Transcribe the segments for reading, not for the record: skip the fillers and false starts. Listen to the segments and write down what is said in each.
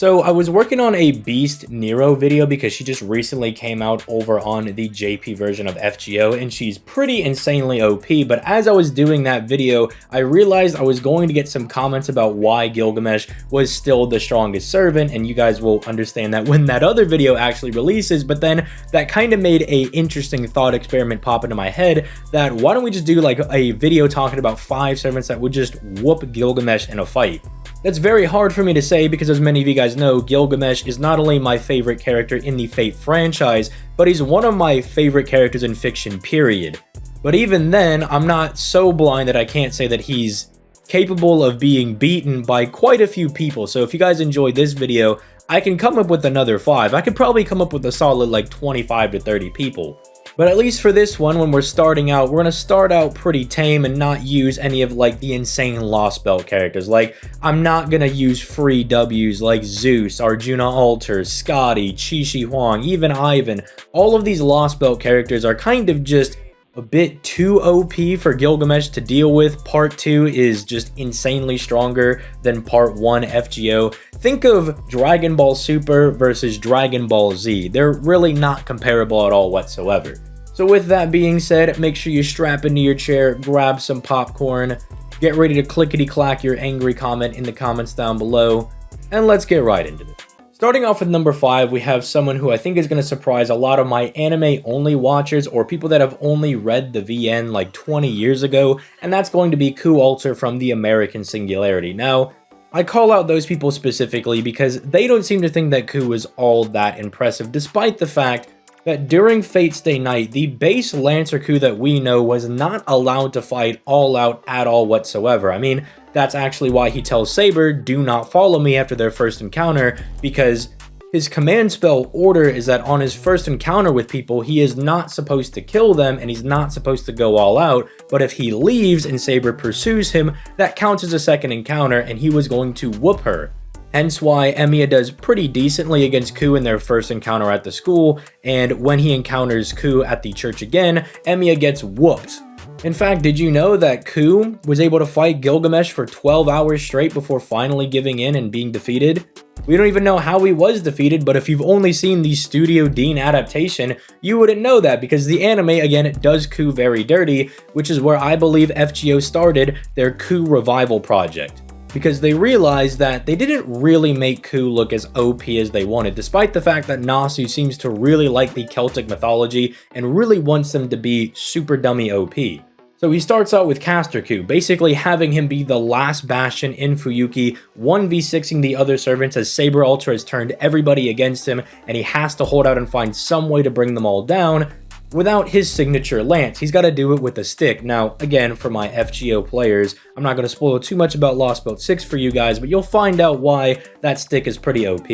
So I was working on a Beast Nero video because she just recently came out over on the JP version of FGO and she's pretty insanely OP, but as I was doing that video, I realized I was going to get some comments about why Gilgamesh was still the strongest servant, and you guys will understand that when that other video actually releases. But then that kind of made a interesting thought experiment pop into my head that why don't we just do like a video talking about 5 servants that would just whoop Gilgamesh in a fight. That's very hard for me to say because, as many of you guys know, Gilgamesh is not only my favorite character in the Fate franchise, but he's one of my favorite characters in fiction, period. But even then, I'm not so blind that I can't say that he's capable of being beaten by quite a few people. So if you guys enjoyed this video, I can come up with another 5. I could probably come up with a solid like 25 to 30 people. But at least for this one, when we're starting out, we're going to start out pretty tame and not use any of like the insane Lost Belt characters. Like, I'm not going to use free W's like Zeus, Arjuna Alter, Scotty, Chi Shi Huang, even Ivan. All of these Lost Belt characters are kind of just a bit too OP for Gilgamesh to deal with. Part 2 is just insanely stronger than Part 1 FGO. Think of Dragon Ball Super versus Dragon Ball Z. They're really not comparable at all whatsoever. So with that being said, make sure you strap into your chair, grab some popcorn, get ready to clickety-clack your angry comment in the comments down below, and let's get right into this. Starting off with number 5, we have someone who I think is going to surprise a lot of my anime-only watchers or people that have only read the VN like 20 years ago, and that's going to be Coup from the American Singularity. Now, I call out those people specifically because they don't seem to think that Coup is all that impressive, despite the fact that during Fate's Day Night, the base Lancer Coup that we know was not allowed to fight all out at all whatsoever. I mean, that's actually why he tells Saber, do not follow me after their first encounter, because his command spell order is that on his first encounter with people, he is not supposed to kill them and he's not supposed to go all out, but if he leaves and Saber pursues him, that counts as a second encounter and he was going to whoop her. Hence why Emiya does pretty decently against Coup in their first encounter at the school, and when he encounters Coup at the church again, Emiya gets whooped. In fact, did you know that Coup was able to fight Gilgamesh for 12 hours straight before finally giving in and being defeated? We don't even know how he was defeated, but if you've only seen the Studio Dean adaptation, you wouldn't know that because the anime, again, does Coup very dirty, which is where I believe FGO started their Coup revival project. Because they realized that they didn't really make Coup look as OP as they wanted, despite the fact that Nasu seems to really like the Celtic mythology and really wants them to be super dummy OP. So he starts out with Caster Coup, basically having him be the last bastion in Fuyuki, 1v6ing the other servants as Saber Ultra has turned everybody against him, and he has to hold out and find some way to bring them all down without his signature lance. He's got to do it with a stick. Now, again, for my FGO players, I'm not going to spoil too much about Lost Belt 6 for you guys, but you'll find out why that stick is pretty OP.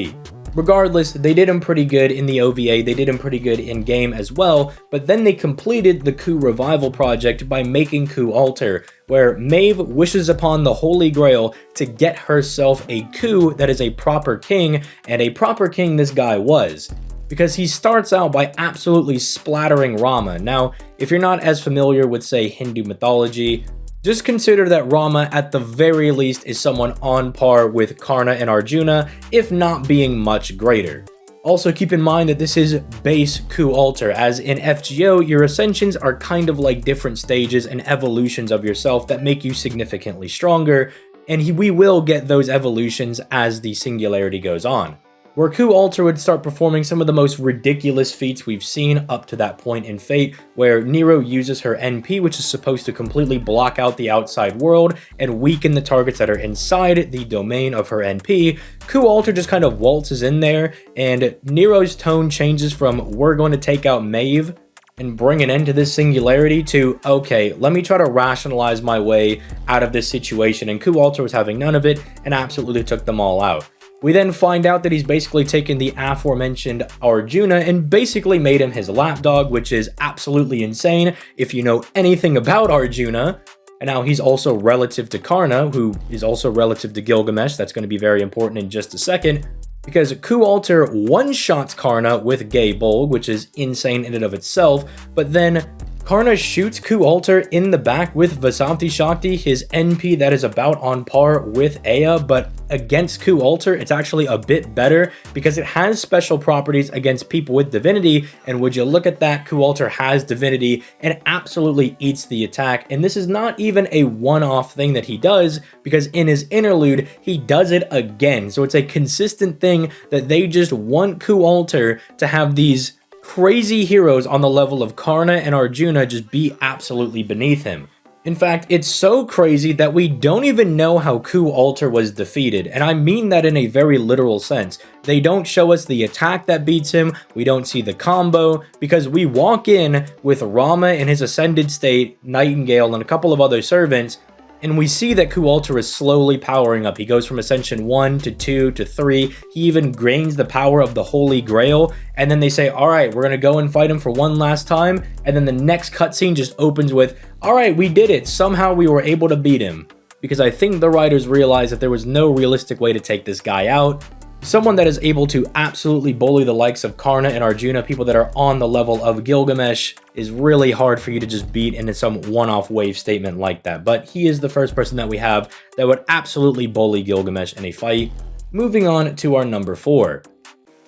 Regardless, they did him pretty good in the OVA, they did him pretty good in-game as well, but then they completed the Coup revival project by making Coup alter, where Maeve wishes upon the Holy Grail to get herself a Coup that is a proper king, and a proper king this guy was. Because he starts out by absolutely splattering Rama. Now, if you're not as familiar with, say, Hindu mythology, just consider that Rama, at the very least, is someone on par with Karna and Arjuna, if not being much greater. Also, keep in mind that this is base Coup alter, as in FGO, your ascensions are kind of like different stages and evolutions of yourself that make you significantly stronger, and we will get those evolutions as the Singularity goes on. Where Coup alter would start performing some of the most ridiculous feats we've seen up to that point in Fate, where Nero uses her NP, which is supposed to completely block out the outside world and weaken the targets that are inside the domain of her NP. Coup alter just kind of waltzes in there, and Nero's tone changes from "we're going to take out Maeve and bring an end to this singularity" to "okay, let me try to rationalize my way out of this situation," and Coup alter was having none of it and absolutely took them all out. We then find out that he's basically taken the aforementioned Arjuna and basically made him his lapdog, which is absolutely insane if you know anything about Arjuna. And now he's also relative to Karna, who is also relative to Gilgamesh. That's going to be very important in just a second, because Coup alter one-shots Karna with Gay Bolg, which is insane in and of itself, but then Karna shoots Coup in the back with Vasanthi Shakti, his NP that is about on par with Aya, but against Coup it's actually a bit better because it has special properties against people with divinity, and would you look at that, Coup has divinity and absolutely eats the attack, and this is not even a one-off thing that he does, because in his interlude, he does it again, so it's a consistent thing that they just want Coup to have these crazy heroes on the level of Karna and Arjuna just be absolutely beneath him. In fact, it's so crazy that we don't even know how Coup was defeated, and I mean that in a very literal sense. They don't show us the attack that beats him, we don't see the combo, because we walk in with Rama in his ascended state, Nightingale, and a couple of other servants, and we see that Coup is slowly powering up. He goes from Ascension 1 to 2 to 3. He even gains the power of the Holy Grail. And then they say, alright, we're going to go and fight him for one last time. And then the next cutscene just opens with, alright, we did it. Somehow we were able to beat him. Because I think the writers realized that there was no realistic way to take this guy out. Someone that is able to absolutely bully the likes of Karna and Arjuna, people that are on the level of Gilgamesh, is really hard for you to just beat in some one-off wave statement like that. But he is the first person that we have that would absolutely bully Gilgamesh in a fight. Moving on to our number 4.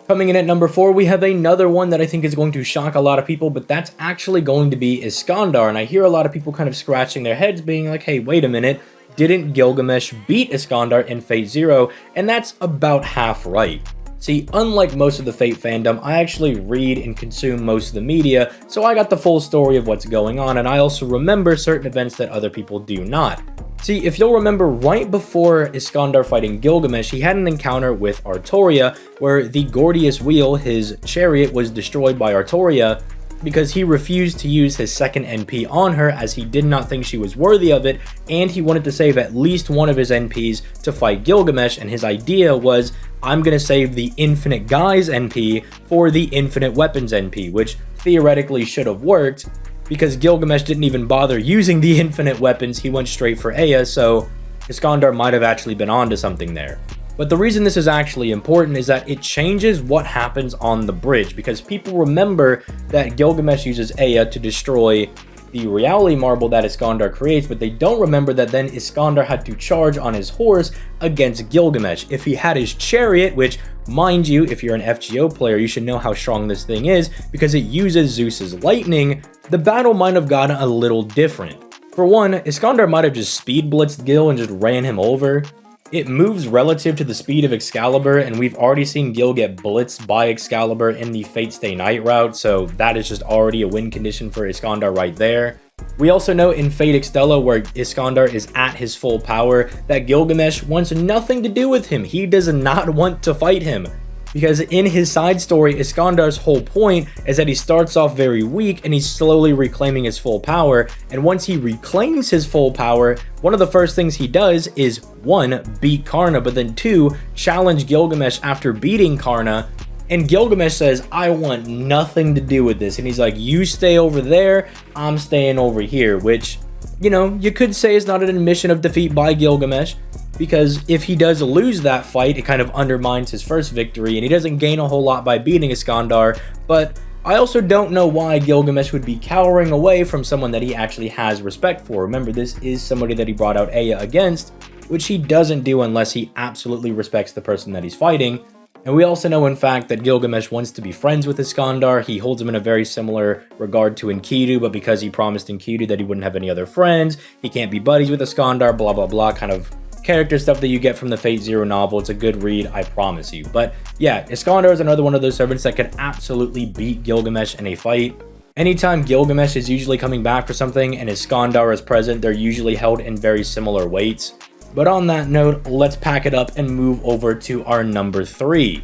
Coming in at number 4, we have another one that I think is going to shock a lot of people, but that's actually going to be Iskandar. And I hear a lot of people kind of scratching their heads being like, hey, wait a minute. Didn't Gilgamesh beat Iskandar in Fate Zero? And that's about half right. See, unlike most of the Fate fandom, I actually read and consume most of the media, so I got the full story of what's going on, and I also remember certain events that other people do not. See, if you'll remember, right before Iskandar fighting Gilgamesh, he had an encounter with Artoria, where the Gordius Wheel, his chariot, was destroyed by Artoria, because he refused to use his second NP on her as he did not think she was worthy of it, and he wanted to save at least one of his NPs to fight Gilgamesh, and his idea was, I'm going to save the Infinite Guise NP for the Infinite Weapons NP, which theoretically should have worked, because Gilgamesh didn't even bother using the Infinite Weapons, he went straight for Aya, so Iskandar might have actually been onto something there. But the reason this is actually important is that it changes what happens on the bridge, because people remember that Gilgamesh uses Aya to destroy the reality marble that Iskandar creates, but they don't remember that then Iskandar had to charge on his horse against Gilgamesh. If he had his chariot, which, mind you, if you're an FGO player, you should know how strong this thing is, because it uses Zeus's lightning, the battle might have gotten a little different. For one, Iskandar might have just speed blitzed Gil and just ran him over. It moves relative to the speed of Excalibur, and we've already seen Gil get blitzed by Excalibur in the Fate Stay Night route, so that is just already a win condition for Iskandar right there. We also know in Fate Extella, where Iskandar is at his full power, that Gilgamesh wants nothing to do with him. He does not want to fight him. Because in his side story, Iskandar's whole point is that he starts off very weak and he's slowly reclaiming his full power, and once he reclaims his full power, one of the first things he does is 1. Beat Karna, but then 2. Challenge Gilgamesh after beating Karna, and Gilgamesh says, I want nothing to do with this, and he's like, you stay over there, I'm staying over here, which, you know, you could say is not an admission of defeat by Gilgamesh, because if he does lose that fight, it kind of undermines his first victory, and he doesn't gain a whole lot by beating Iskandar, but I also don't know why Gilgamesh would be cowering away from someone that he actually has respect for. Remember, this is somebody that he brought out Aya against, which he doesn't do unless he absolutely respects the person that he's fighting. And we also know, in fact, that Gilgamesh wants to be friends with Iskandar. He holds him in a very similar regard to Enkidu, but because he promised Enkidu that he wouldn't have any other friends, he can't be buddies with Iskandar, blah, blah, blah, kind of character stuff that you get from the Fate Zero novel. It's a good read, I promise you. But yeah, Iskandar is another one of those servants that could absolutely beat Gilgamesh in a fight. Anytime Gilgamesh is usually coming back for something and Iskandar is present, they're usually held in very similar weights. But on that note, let's pack it up and move over to our number 3.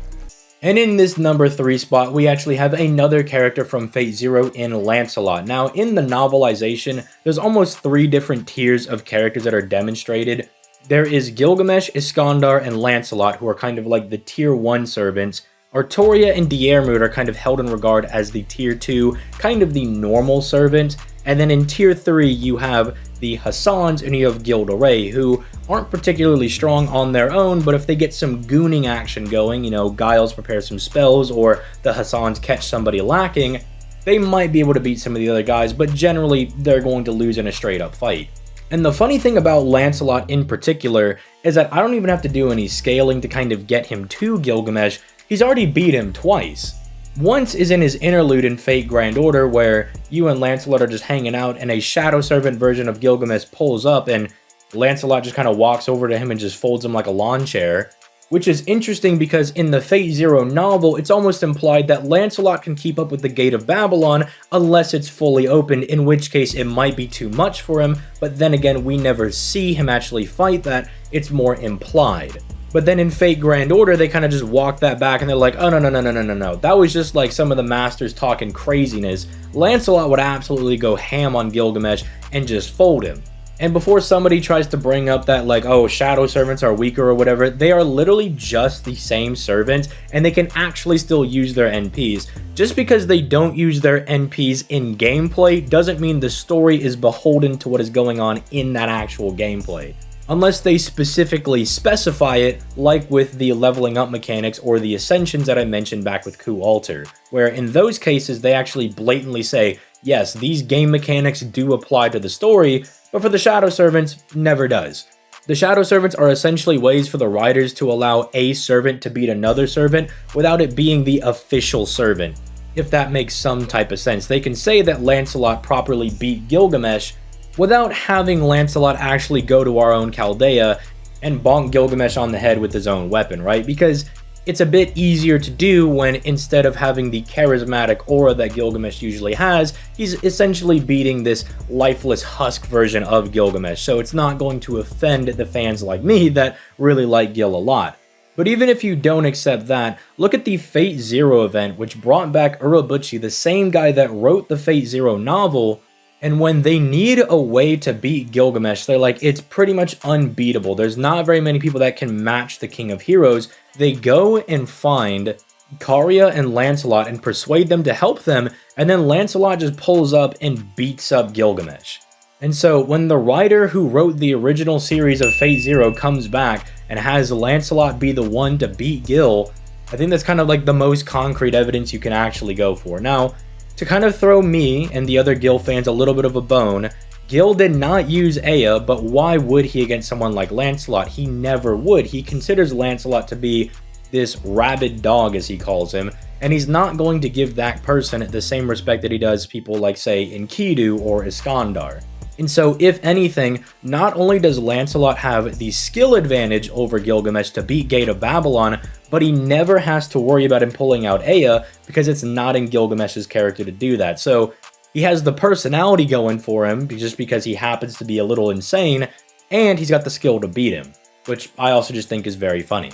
And in this number 3 spot, we actually have another character from Fate Zero in Lancelot. Now, in the novelization, there's almost 3 different tiers of characters that are demonstrated. There is Gilgamesh, Iskandar, and Lancelot, who are kind of like the tier 1 servants. Artoria and Diermut are kind of held in regard as the tier 2, kind of the normal servant. And then in tier 3, you have the Hassans and you have Gildaray, who aren't particularly strong on their own, but if they get some gooning action going, you know, Giles prepares some spells or the Hassans catch somebody lacking, they might be able to beat some of the other guys, but generally they're going to lose in a straight up fight. And the funny thing about Lancelot in particular is that I don't even have to do any scaling to kind of get him to Gilgamesh. He's already beat him twice. Once is in his interlude in Fate Grand Order, where you and Lancelot are just hanging out and a Shadow Servant version of Gilgamesh pulls up and Lancelot just kind of walks over to him and just folds him like a lawn chair. Which is interesting because in the Fate Zero novel, it's almost implied that Lancelot can keep up with the Gate of Babylon unless it's fully opened, in which case it might be too much for him, but then again, we never see him actually fight that, it's more implied. But then in Fate Grand Order, they kind of just walk that back and they're like, oh no, that was just like some of the masters talking craziness. Lancelot would absolutely go ham on Gilgamesh and just fold him. And before somebody tries to bring up that like, oh, shadow servants are weaker or whatever, they are literally just the same servants and they can actually still use their NPs. Just because they don't use their NPs in gameplay doesn't mean the story is beholden to what is going on in that actual gameplay. Unless they specifically specify it, like with the leveling up mechanics or the ascensions that I mentioned back with Coup Alter, where in those cases they actually blatantly say, yes, these game mechanics do apply to the story, but for the Shadow Servants, never does. The Shadow Servants are essentially ways for the writers to allow a servant to beat another servant without it being the official servant. If that makes some type of sense, they can say that Lancelot properly beat Gilgamesh without having Lancelot actually go to our own Chaldea and bonk Gilgamesh on the head with his own weapon, right? Because it's a bit easier to do when instead of having the charismatic aura that Gilgamesh usually has, he's essentially beating this lifeless husk version of Gilgamesh, so it's not going to offend the fans like me that really like Gil a lot. But even if you don't accept that, look at the Fate Zero event, which brought back Urobuchi, the same guy that wrote the Fate Zero novel, and when they need a way to beat Gilgamesh, they're like, it's pretty much unbeatable. There's not very many people that can match the King of Heroes. They go and find Karya and Lancelot and persuade them to help them, and then Lancelot just pulls up and beats up Gilgamesh. And so when the writer who wrote the original series of Fate Zero comes back and has Lancelot be the one to beat Gil, I think that's kind of like the most concrete evidence you can actually go for. Now, to kind of throw me and the other Gil fans a little bit of a bone, Gil did not use Ea, but why would he against someone like Lancelot? He never would. He considers Lancelot to be this rabid dog, as he calls him, and he's not going to give that person the same respect that he does people like, say, Enkidu or Iskandar. And so, if anything, not only does Lancelot have the skill advantage over Gilgamesh to beat Gate of Babylon, but he never has to worry about him pulling out Ea because it's not in Gilgamesh's character to do that. So he has the personality going for him just because he happens to be a little insane, and he's got the skill to beat him, which I also just think is very funny.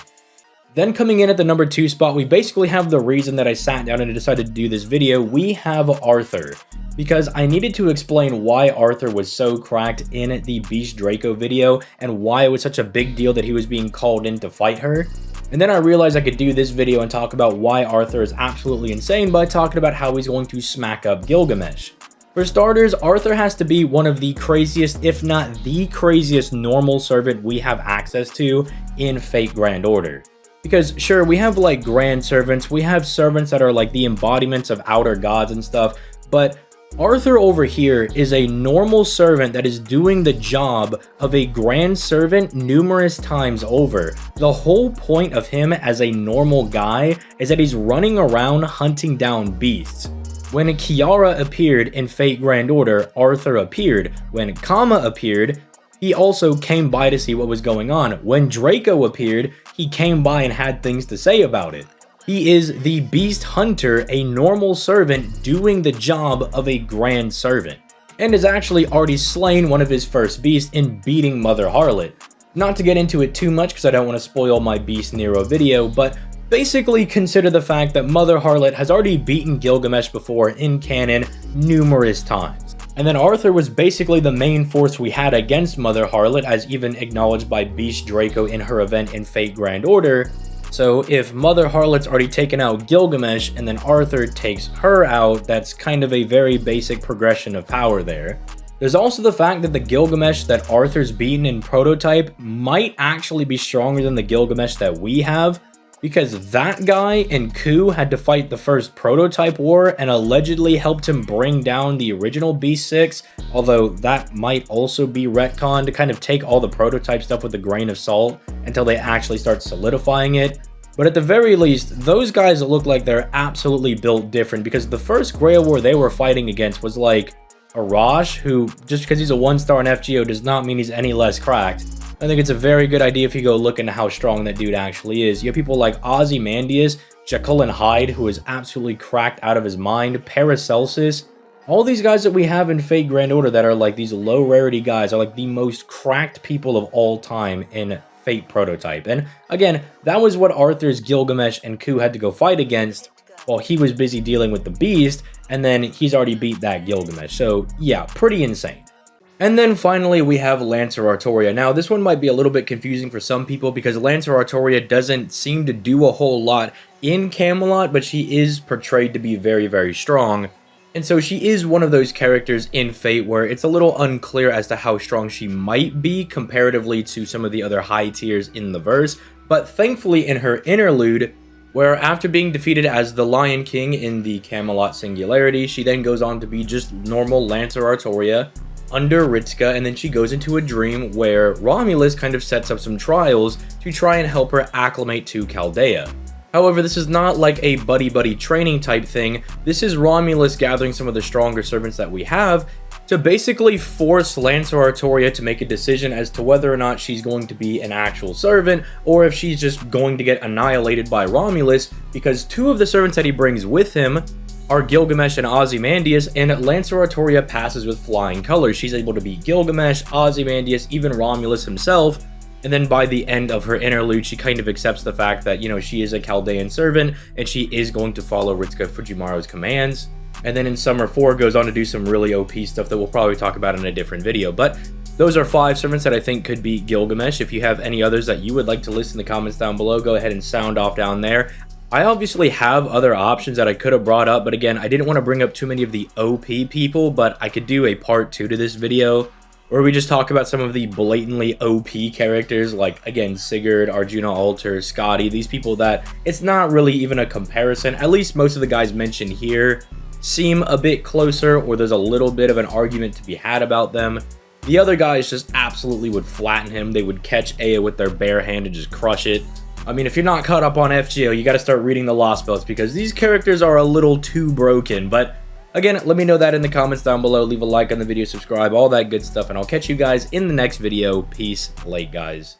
Then coming in at the number 2 spot, we basically have the reason that I sat down and decided to do this video. We have Arthur, because I needed to explain why Arthur was so cracked in the Beast Draco video and why it was such a big deal that he was being called in to fight her. And then I realized I could do this video and talk about why Arthur is absolutely insane by talking about how he's going to smack up Gilgamesh. For starters, Arthur has to be one of the craziest, if not the craziest normal servant we have access to in Fate Grand Order. Because sure, we have like grand servants, we have servants that are like the embodiments of outer gods and stuff, but Arthur over here is a normal servant that is doing the job of a grand servant numerous times over. The whole point of him as a normal guy is that he's running around hunting down beasts. When Kiara appeared in Fate Grand Order, Arthur appeared. When Kama appeared, he also came by to see what was going on. When Draco appeared, he came by and had things to say about it. He is the Beast Hunter, a normal servant doing the job of a grand servant, and has actually already slain one of his first beasts in beating Mother Harlot. Not to get into it too much because I don't want to spoil my Beast Nero video, but basically consider the fact that Mother Harlot has already beaten Gilgamesh before in canon numerous times. And then Arthur was basically the main force we had against Mother Harlot, as even acknowledged by Beast Draco in her event in Fate Grand Order. So if Mother Harlot's already taken out Gilgamesh and then Arthur takes her out, that's kind of a very basic progression of power there. There's also the fact that the Gilgamesh that Arthur's beaten in Prototype might actually be stronger than the Gilgamesh that we have. because that guy and Coup had to fight the first prototype war and allegedly helped him bring down the original Beast 6, although that might also be retconned to kind of take all the prototype stuff with a grain of salt until they actually start solidifying it. But at the very least, those guys look like they're absolutely built different, because the first Grail War they were fighting against was like Arash, who just because he's a 1-star in FGO does not mean he's any less cracked. I think it's a very good idea if you go look into how strong that dude actually is. You have people like Ozymandias, Jekyll and Hyde, who is absolutely cracked out of his mind, Paracelsus. All these guys that we have in Fate Grand Order that are like these low rarity guys are like the most cracked people of all time in Fate Prototype. And again, that was what Arthur's Gilgamesh and Coup had to go fight against while he was busy dealing with the Beast, and then he's already beat that Gilgamesh. So yeah, pretty insane. And then finally, we have Lancer Artoria. Now, this one might be a little bit confusing for some people because Lancer Artoria doesn't seem to do a whole lot in Camelot, but she is portrayed to be very, very strong. And so she is one of those characters in Fate where it's a little unclear as to how strong she might be comparatively to some of the other high tiers in the verse. But thankfully, in her interlude, where after being defeated as the Lion King in the Camelot Singularity, she then goes on to be just normal Lancer Artoria under Ritzka, and then she goes into a dream where Romulus kind of sets up some trials to try and help her acclimate to Chaldea. However, this is not like a buddy-buddy training type thing. This is Romulus gathering some of the stronger servants that we have to basically force Lancer Artoria to make a decision as to whether or not she's going to be an actual servant or if she's just going to get annihilated by Romulus, because two of the servants that he brings with him are Gilgamesh and Ozymandias, and Lancer Artoria passes with flying colors. She's able to beat Gilgamesh, Ozymandias, even Romulus himself, and then by the end of her interlude, she kind of accepts the fact that, you know, she is a Chaldean servant, and she is going to follow Ritzka Fujimaro's commands. And then in Summer 4 goes on to do some really OP stuff that we'll probably talk about in a different video. But those are 5 servants that I think could beat Gilgamesh. If you have any others that you would like to list in the comments down below, go ahead and sound off down there. I obviously have other options that I could have brought up, but again, I didn't want to bring up too many of the OP people, but I could do a part 2 to this video where we just talk about some of the blatantly OP characters, like, again, Sigurd, Arjuna Alter, Scotty, these people that it's not really even a comparison. At least most of the guys mentioned here seem a bit closer, or there's a little bit of an argument to be had about them. The other guys just absolutely would flatten him. They would catch Aya with their bare hand and just crush it. I mean, if you're not caught up on FGO, you got to start reading the Lost Spells because these characters are a little too broken. But again, let me know that in the comments down below. Leave a like on the video, subscribe, all that good stuff, and I'll catch you guys in the next video. Peace, late guys.